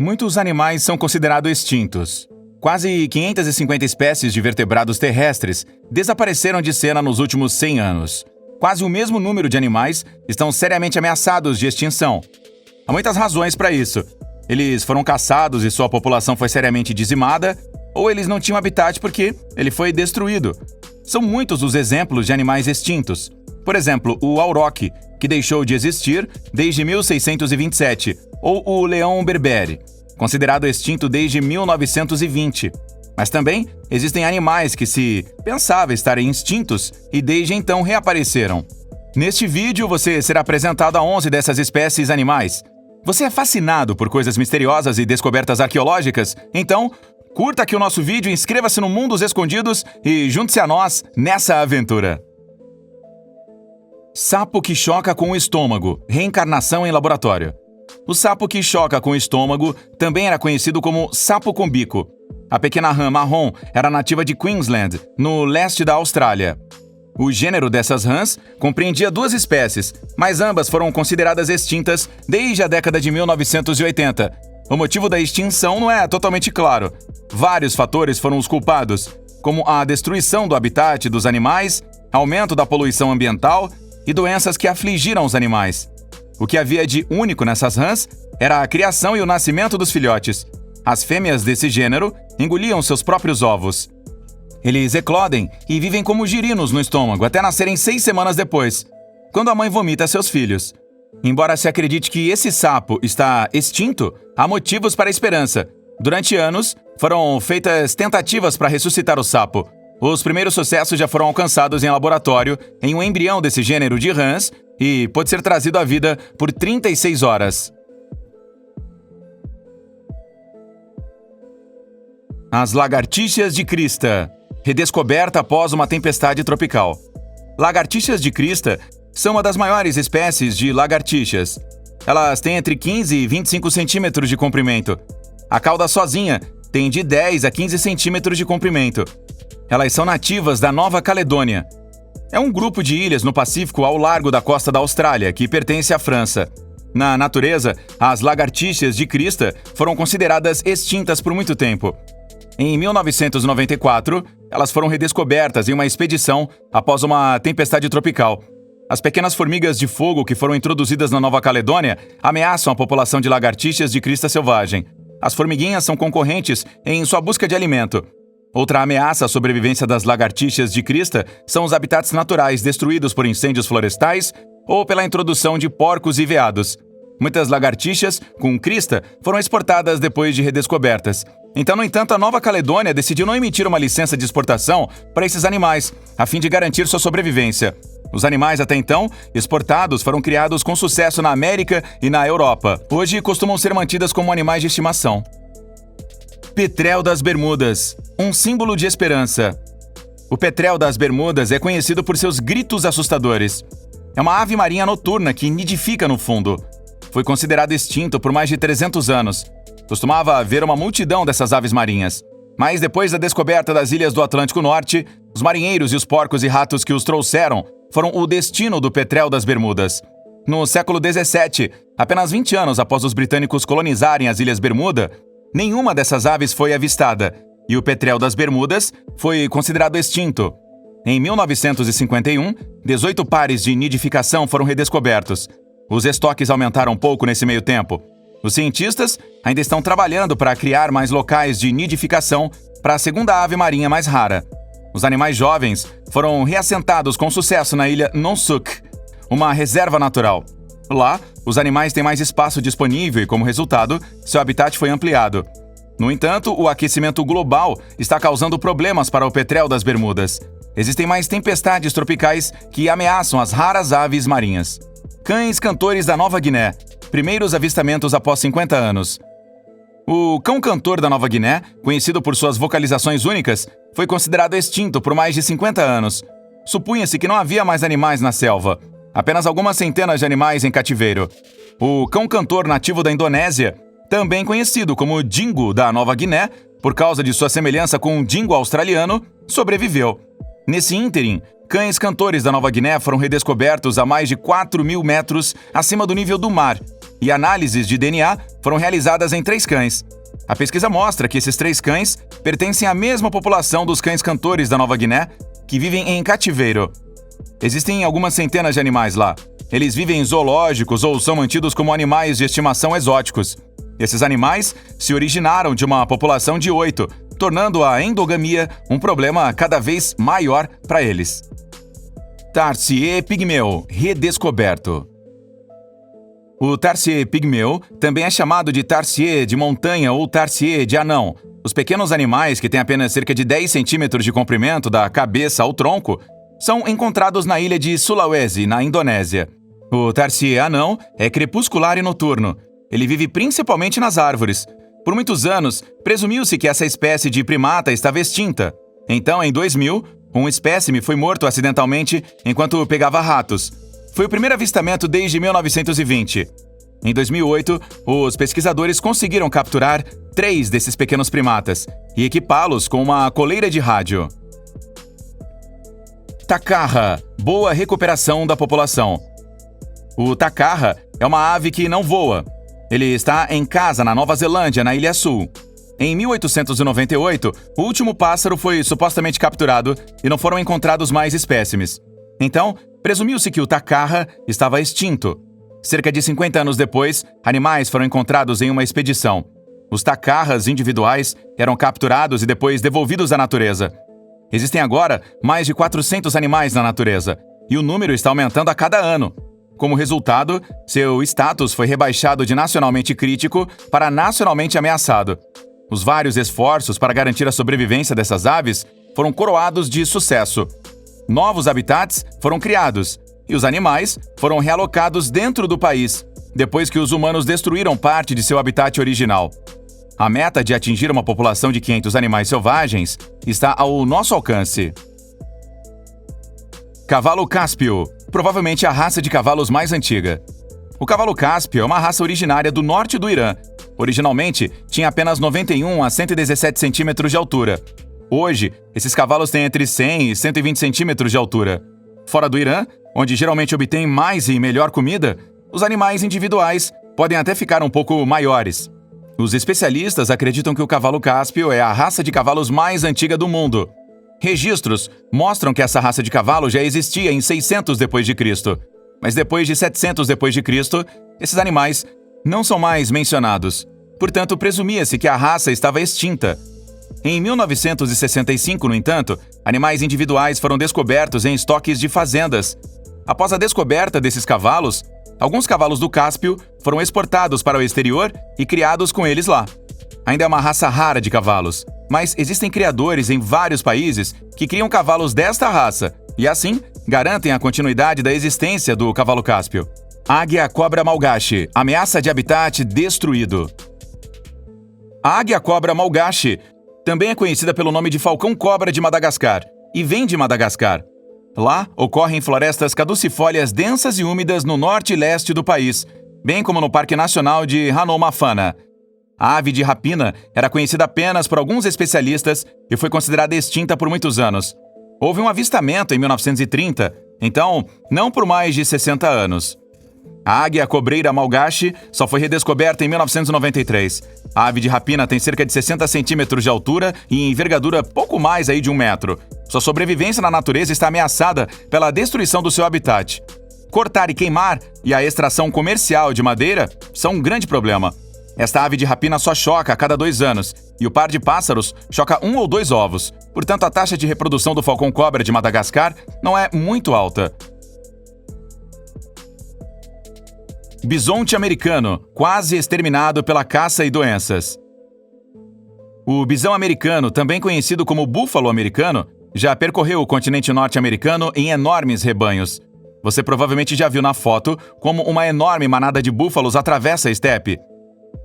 Muitos animais são considerados extintos. Quase 550 espécies de vertebrados terrestres desapareceram de cena nos últimos 100 anos. Quase o mesmo número de animais estão seriamente ameaçados de extinção. Há muitas razões para isso. Eles foram caçados e sua população foi seriamente dizimada, ou eles não tinham habitat porque ele foi destruído. São muitos os exemplos de animais extintos. Por exemplo, o auroch, que deixou de existir desde 1627, ou o leão berbere, considerado extinto desde 1920. Mas também existem animais que se pensava estarem extintos e desde então reapareceram. Neste vídeo você será apresentado a 11 dessas espécies animais. Você é fascinado por coisas misteriosas e descobertas arqueológicas? Então, curta aqui o nosso vídeo, inscreva-se no Mundos Escondidos e junte-se a nós nessa aventura. Sapo que choca com o estômago, reencarnação em laboratório. O sapo que choca com o estômago também era conhecido como sapo com bico. A pequena rã marrom era nativa de Queensland, no leste da Austrália. O gênero dessas rãs compreendia 2 espécies, mas ambas foram consideradas extintas desde a década de 1980. O motivo da extinção não é totalmente claro. Vários fatores foram os culpados, como a destruição do habitat dos animais, aumento da poluição ambiental e doenças que afligiram os animais. O que havia de único nessas rãs era a criação e o nascimento dos filhotes. As fêmeas desse gênero engoliam seus próprios ovos. Eles eclodem e vivem como girinos no estômago até nascerem 6 semanas depois, quando a mãe vomita seus filhos. Embora se acredite que esse sapo está extinto, há motivos para a esperança. Durante anos, foram feitas tentativas para ressuscitar o sapo. Os primeiros sucessos já foram alcançados em laboratório em um embrião desse gênero de rãs e pode ser trazido à vida por 36 horas. As lagartixas de crista, redescoberta após uma tempestade tropical. Lagartixas de crista são uma das maiores espécies de lagartixas. Elas têm entre 15 e 25 centímetros de comprimento. A cauda sozinha tem de 10 a 15 centímetros de comprimento. Elas são nativas da Nova Caledônia. É um grupo de ilhas no Pacífico ao largo da costa da Austrália, que pertence à França. Na natureza, as lagartixas de crista foram consideradas extintas por muito tempo. Em 1994, elas foram redescobertas em uma expedição após uma tempestade tropical. As pequenas formigas de fogo que foram introduzidas na Nova Caledônia ameaçam a população de lagartixas de crista selvagem. As formiguinhas são concorrentes em sua busca de alimento. Outra ameaça à sobrevivência das lagartixas de crista são os habitats naturais destruídos por incêndios florestais ou pela introdução de porcos e veados. Muitas lagartixas com crista foram exportadas depois de redescobertas. Então, no entanto, a Nova Caledônia decidiu não emitir uma licença de exportação para esses animais, a fim de garantir sua sobrevivência. Os animais, até então, exportados foram criados com sucesso na América e na Europa. Hoje, costumam ser mantidas como animais de estimação. Petrel das Bermudas, um símbolo de esperança. O petrel das Bermudas é conhecido por seus gritos assustadores. É uma ave marinha noturna que nidifica no fundo. Foi considerado extinto por mais de 300 anos. Costumava haver uma multidão dessas aves marinhas. Mas depois da descoberta das ilhas do Atlântico Norte, os marinheiros e os porcos e ratos que os trouxeram foram o destino do petrel das Bermudas. No século XVII, apenas 20 anos após os britânicos colonizarem as Ilhas Bermuda, nenhuma dessas aves foi avistada, e o petrel das Bermudas foi considerado extinto. Em 1951, 18 pares de nidificação foram redescobertos. Os estoques aumentaram pouco nesse meio tempo. Os cientistas ainda estão trabalhando para criar mais locais de nidificação para a segunda ave marinha mais rara. Os animais jovens foram reassentados com sucesso na ilha Nonsuch, uma reserva natural. Lá, os animais têm mais espaço disponível e, como resultado, seu habitat foi ampliado. No entanto, o aquecimento global está causando problemas para o petrel das Bermudas. Existem mais tempestades tropicais que ameaçam as raras aves marinhas. Cães cantores da Nova Guiné. Primeiros avistamentos após 50 anos. O cão cantor da Nova Guiné, conhecido por suas vocalizações únicas, foi considerado extinto por mais de 50 anos. Supunha-se que não havia mais animais na selva. Apenas algumas centenas de animais em cativeiro. O cão cantor nativo da Indonésia, também conhecido como dingo da Nova Guiné, por causa de sua semelhança com o dingo australiano, sobreviveu. Nesse ínterim, cães cantores da Nova Guiné foram redescobertos a mais de 4.000 metros acima do nível do mar. e análises de DNA foram realizadas em 3 cães. A pesquisa mostra que esses 3 cães pertencem à mesma população dos cães cantores da Nova Guiné, que vivem em cativeiro. Existem algumas centenas de animais lá. Eles vivem em zoológicos ou são mantidos como animais de estimação exóticos. Esses animais se originaram de uma população de 8, tornando a endogamia um problema cada vez maior para eles. Tarsier pigmeu, redescoberto. O Tarsier pigmeu também é chamado de Tarsier de montanha ou Tarsier de anão. Os pequenos animais, que têm apenas cerca de 10 centímetros de comprimento da cabeça ao tronco, são encontrados na ilha de Sulawesi, na Indonésia. O Tarsier anão é crepuscular e noturno. Ele vive principalmente nas árvores. Por muitos anos, presumiu-se que essa espécie de primata estava extinta. Então, em 2000, um espécime foi morto acidentalmente enquanto pegava ratos. Foi o primeiro avistamento desde 1920. Em 2008, os pesquisadores conseguiram capturar 3 desses pequenos primatas e equipá-los com uma coleira de rádio. Takarra, boa recuperação da população. O takarra é uma ave que não voa. Ele está em casa na Nova Zelândia, na Ilha Sul. Em 1898, o último pássaro foi supostamente capturado e não foram encontrados mais espécimes. Então, presumiu-se que o takarra estava extinto. Cerca de 50 anos depois, animais foram encontrados em uma expedição. Os takarras individuais eram capturados e depois devolvidos à natureza. Existem agora mais de 400 animais na natureza, e o número está aumentando a cada ano. Como resultado, seu status foi rebaixado de nacionalmente crítico para nacionalmente ameaçado. Os vários esforços para garantir a sobrevivência dessas aves foram coroados de sucesso. Novos habitats foram criados, e os animais foram realocados dentro do país, depois que os humanos destruíram parte de seu habitat original. A meta de atingir uma população de 500 animais selvagens está ao nosso alcance. Cavalo cáspio, provavelmente a raça de cavalos mais antiga. O cavalo cáspio é uma raça originária do norte do Irã. Originalmente, tinha apenas 91 a 117 centímetros de altura. Hoje, esses cavalos têm entre 100 e 120 centímetros de altura. Fora do Irã, onde geralmente obtém mais e melhor comida, os animais individuais podem até ficar um pouco maiores. Os especialistas acreditam que o cavalo cáspio é a raça de cavalos mais antiga do mundo. Registros mostram que essa raça de cavalo já existia em 600 d.C., mas depois de 700 d.C., esses animais não são mais mencionados. Portanto, presumia-se que a raça estava extinta. Em 1965, no entanto, animais individuais foram descobertos em estoques de fazendas. Após a descoberta desses cavalos, alguns cavalos do Cáspio foram exportados para o exterior e criados com eles lá. Ainda é uma raça rara de cavalos, mas existem criadores em vários países que criam cavalos desta raça e, assim, garantem a continuidade da existência do cavalo cáspio. Águia-cobra malgache, ameaça de habitat destruído. A águia-cobra malgache também é conhecida pelo nome de falcão-cobra de Madagascar e vem de Madagascar. Lá, ocorrem florestas caducifólias densas e úmidas no norte e leste do país, bem como no Parque Nacional de Hanomafana. A ave de rapina era conhecida apenas por alguns especialistas e foi considerada extinta por muitos anos. Houve um avistamento em 1930, então não por mais de 60 anos. A águia-cobreira malgache só foi redescoberta em 1993. A ave de rapina tem cerca de 60 centímetros de altura e envergadura pouco mais aí de 1 metro. Sua sobrevivência na natureza está ameaçada pela destruição do seu habitat. Cortar e queimar e a extração comercial de madeira são um grande problema. Esta ave de rapina só choca a cada 2 anos, e o par de pássaros choca 1 ou 2 ovos. Portanto, a taxa de reprodução do falcão-cobra de Madagascar não é muito alta. Bisonte americano, quase exterminado pela caça e doenças. O bisão americano, também conhecido como búfalo americano, já percorreu o continente norte-americano em enormes rebanhos. Você provavelmente já viu na foto como uma enorme manada de búfalos atravessa a estepe.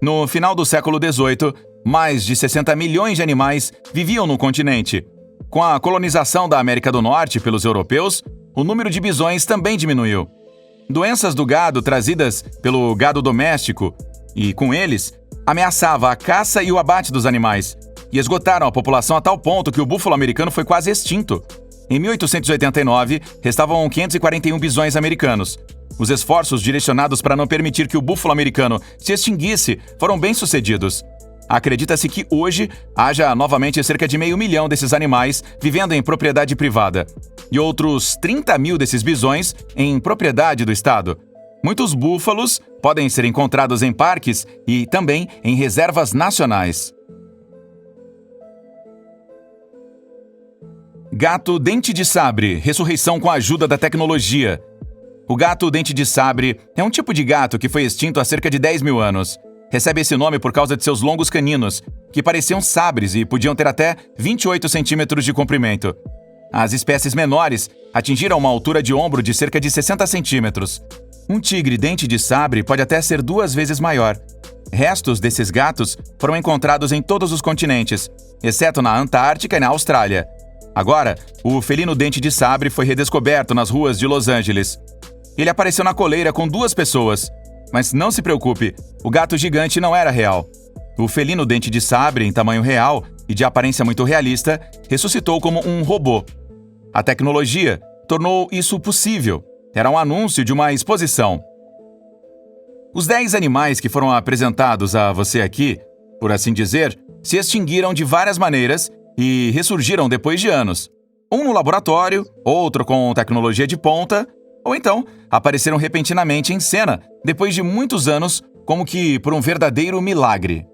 No final do século XVIII, mais de 60 milhões de animais viviam no continente. Com a colonização da América do Norte pelos europeus, o número de bisões também diminuiu. Doenças do gado trazidas pelo gado doméstico e, com eles, ameaçava a caça e o abate dos animais, e esgotaram a população a tal ponto que o búfalo americano foi quase extinto. Em 1889, restavam 541 bisões americanos. Os esforços direcionados para não permitir que o búfalo americano se extinguisse foram bem-sucedidos. Acredita-se que hoje haja novamente cerca de 500 mil desses animais vivendo em propriedade privada e outros 30 mil desses bisões em propriedade do Estado. Muitos búfalos podem ser encontrados em parques e também em reservas nacionais. Gato dente de sabre, ressurreição com a ajuda da tecnologia. O gato dente de sabre é um tipo de gato que foi extinto há cerca de 10 mil anos. Recebe esse nome por causa de seus longos caninos, que pareciam sabres e podiam ter até 28 centímetros de comprimento. As espécies menores atingiram uma altura de ombro de cerca de 60 centímetros. Um tigre dente de sabre pode até ser 2 vezes maior. Restos desses gatos foram encontrados em todos os continentes, exceto na Antártica e na Austrália. Agora, o felino dente de sabre foi redescoberto nas ruas de Los Angeles. Ele apareceu na coleira com 2 pessoas. Mas não se preocupe, o gato gigante não era real. O felino dente de sabre, em tamanho real e de aparência muito realista, ressuscitou como um robô. A tecnologia tornou isso possível. Era um anúncio de uma exposição. Os 10 animais que foram apresentados a você aqui, por assim dizer, se extinguiram de várias maneiras e ressurgiram depois de anos. Um no laboratório, outro com tecnologia de ponta, ou então apareceram repentinamente em cena, depois de muitos anos, como que por um verdadeiro milagre.